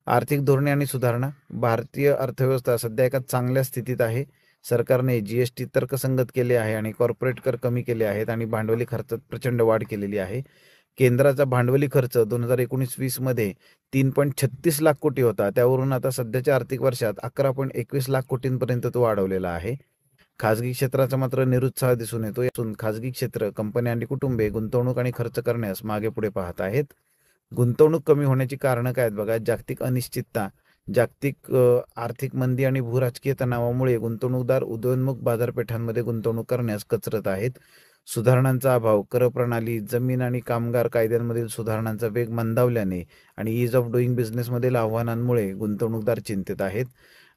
आर्थिक धोरणे आणि सुधारणा. भारतीय अर्थव्यवस्था सध्या एका चांगल्या स्थितीत आहे. सरकारने जीएसटी तर्कसंगत केले आहे आणि कॉर्पोरेट कर कमी केले आहेत आणि भांडवली खर्चात प्रचंड वाढ केलेली आहे. केंद्राचा भांडवली खर्च 2019-20 मध्ये 3.36 लाख कोटी होता. त्यावरून आता सध्याच्या आर्थिक वर्षात 11.21 लाख कोटींपर्यंत तो वाढवलेला आहे. खाजगी क्षेत्राचा मात्र निरुत्साह दिसून येतो असून खाजगी क्षेत्र, कंपन्या आणि कुटुंबे गुंतवणूक आणि खर्च करण्यास मागे पुढे पाहत आहेत. गुंतवणूक कमी होण्याची कारणं काय आहेत बघा. जागतिक अनिश्चितता, जागतिक आर्थिक मंदी आणि भूराजकीय तणावामुळे गुंतवणूकदार उदयोन्मुख बाजारपेठांमध्ये गुंतवणूक करण्यास कचरत आहेत. सुधारणांचा अभाव, कर प्रणाली, जमीन आणि कामगार कायद्यांमधील सुधारणांचा वेग मंदावल्याने आणि ईज ऑफ डुईंग बिझनेसमधील आव्हानांमुळे गुंतवणूकदार चिंतित आहेत.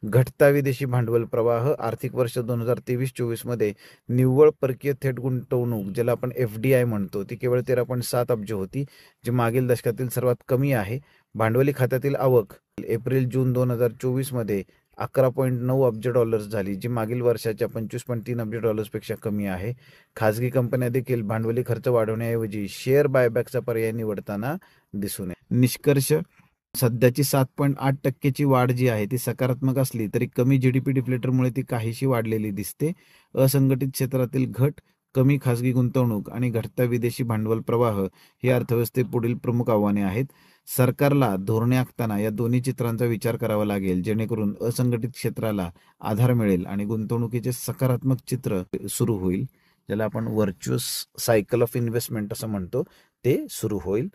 घटता विदेशी भांडवल प्रवाह. आर्थिक वर्ष 2023-24 मध्ये निव्वळ परकीय थेट गुंतवणूक, ज्याला आपण FDI म्हणतो, ती केवळ 13.7 अब्ज होती, जी मागील दशकातील सर्वात कमी आहे. भांडवली खात्यातील आवक एप्रिल-जून 2024 मध्ये 11.9 अब्ज डॉलर्स झाली, जी मागील वर्षाच्या 25.3 अब्ज डॉलर्सपेक्षा कमी आहे. खाजगी कंपन्या देखील भांडवली खर्च वाढवण्याऐवजी शेअर बायबॅकचा पर्याय निवडताना दिसून येते. निष्कर्ष. सध्याची 7.8% वाढ जी आहे ती सकारात्मक असली तरी कमी GDP डिफ्लेटरमुळे ती काहीशी वाढलेली दिसते. असंघटित क्षेत्रातील घट, कमी खासगी गुंतवणूक आणि घटता विदेशी भांडवल प्रवाह ही अर्थव्यवस्थेपुढील प्रमुख आव्हाने आहेत. सरकारला धोरणे आखताना या दोन्ही चित्रांचा विचार करावा लागेल, जेणेकरून असंघटित क्षेत्राला आधार मिळेल आणि गुंतवणुकीचे सकारात्मक चित्र सुरू होईल, ज्याला आपण व्हर्च्युअस सायकल ऑफ इन्व्हेस्टमेंट असं म्हणतो, ते सुरू होईल.